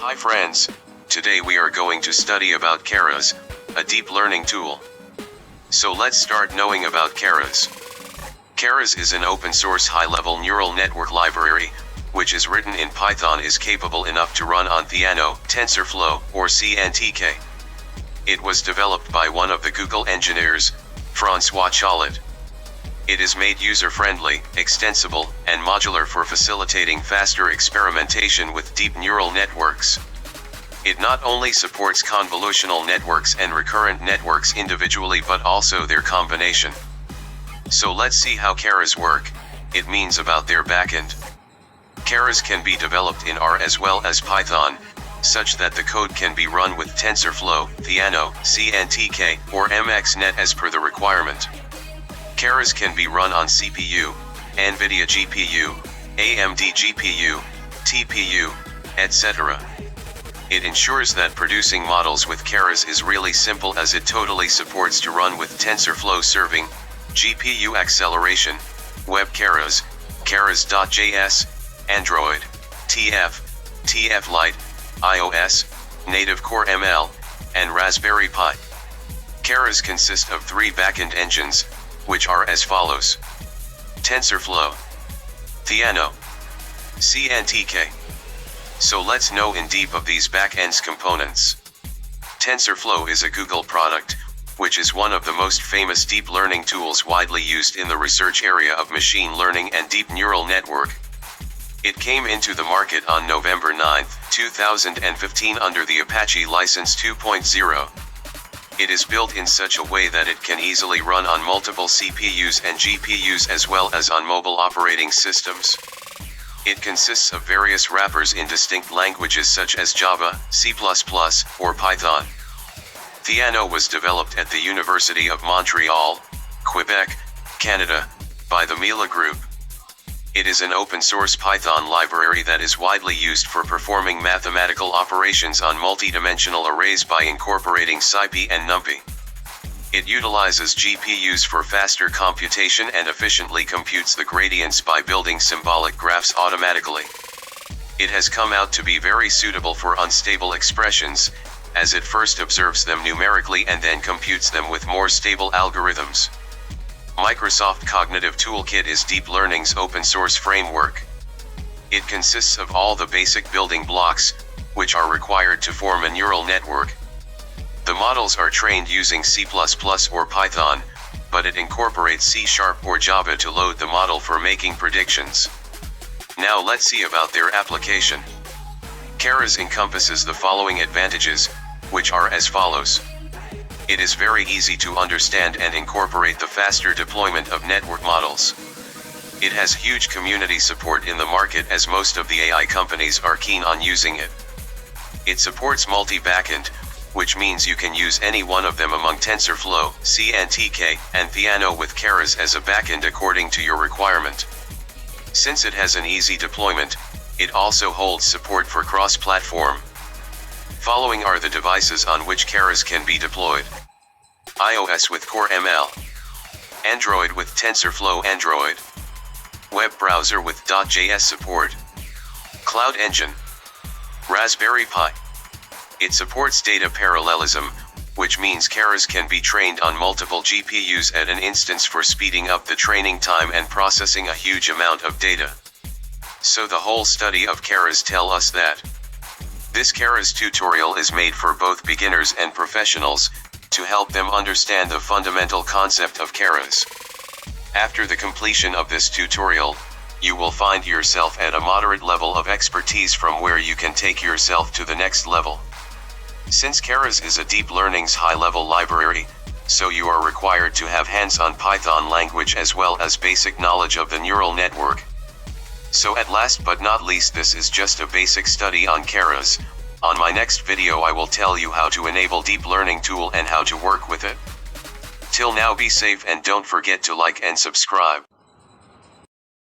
Hi friends, today we are going to study about keras, a deep learning tool. So let's start knowing about keras. Keras is an open source high-level neural network library, which is written in Python, is capable enough to run on Theano, TensorFlow, or CNTK. It was developed by one of the Google engineers, François Chollet. It is made user-friendly, extensible, and modular for facilitating faster experimentation with deep neural networks. It not only supports convolutional networks and recurrent networks individually but also their combination. So let's see how keras work. It means about their backend. Keras can be developed in R as well as Python, such that the code can be run with TensorFlow, Theano, CNTK, or MXNet as per the requirement. Keras can be run on CPU, NVIDIA GPU, AMD GPU, TPU, etc. It ensures that producing models with keras is really simple, as it totally supports to run with TensorFlow serving, GPU acceleration, web keras, keras.js, Android, TF Lite, iOS, native Core ML, and Raspberry Pi. Keras consist of three backend engines, which are as follows: TensorFlow, Theano, CNTK. So let's know in deep of these backends components. TensorFlow is a Google product, which is one of the most famous deep learning tools widely used in the research area of machine learning and deep neural network. It came into the market on November 9, 2015 under the Apache License 2.0. It is built in such a way that it can easily run on multiple CPUs and GPUs as well as on mobile operating systems. It consists of various wrappers in distinct languages such as Java, C++, or Python. Theano was developed at the University of Montreal, Quebec, Canada, by the Mila Group. It is an open-source Python library that is widely used for performing mathematical operations on multidimensional arrays by incorporating SciPy and NumPy. It utilizes GPUs for faster computation and efficiently computes the gradients by building symbolic graphs automatically. It has come out to be very suitable for unstable expressions, as it first observes them numerically and then computes them with more stable algorithms. Microsoft Cognitive Toolkit is deep learning's open-source framework. It consists of all the basic building blocks, which are required to form a neural network. The models are trained using C++ or Python, but it incorporates C# or Java to load the model for making predictions. Now let's see about their application. Keras encompasses the following advantages, which are as follows. It is very easy to understand and incorporate the faster deployment of network models. It has huge community support in the market, as most of the AI companies are keen on using it. It supports multi-backend, which means you can use any one of them among TensorFlow, CNTK, and Theano with keras as a backend according to your requirement. Since it has an easy deployment, it also holds support for cross-platform. Following are the devices on which keras can be deployed: iOS with Core ML, Android with TensorFlow Android, web browser with .js support, Cloud Engine, Raspberry Pi. It supports data parallelism, which means keras can be trained on multiple GPUs at an instance for speeding up the training time and processing a huge amount of data. So the whole study of keras tell us that this keras tutorial is made for both beginners and professionals, to help them understand the fundamental concept of keras. After the completion of this tutorial, you will find yourself at a moderate level of expertise from where you can take yourself to the next level. Since keras is a deep learning's high-level library, so you are required to have hands-on Python language as well as basic knowledge of the neural network. So at last but not least, this is just a basic study on keras. On my next video I will tell you how to enable deep learning tool and how to work with it. Till now, be safe and don't forget to like and subscribe.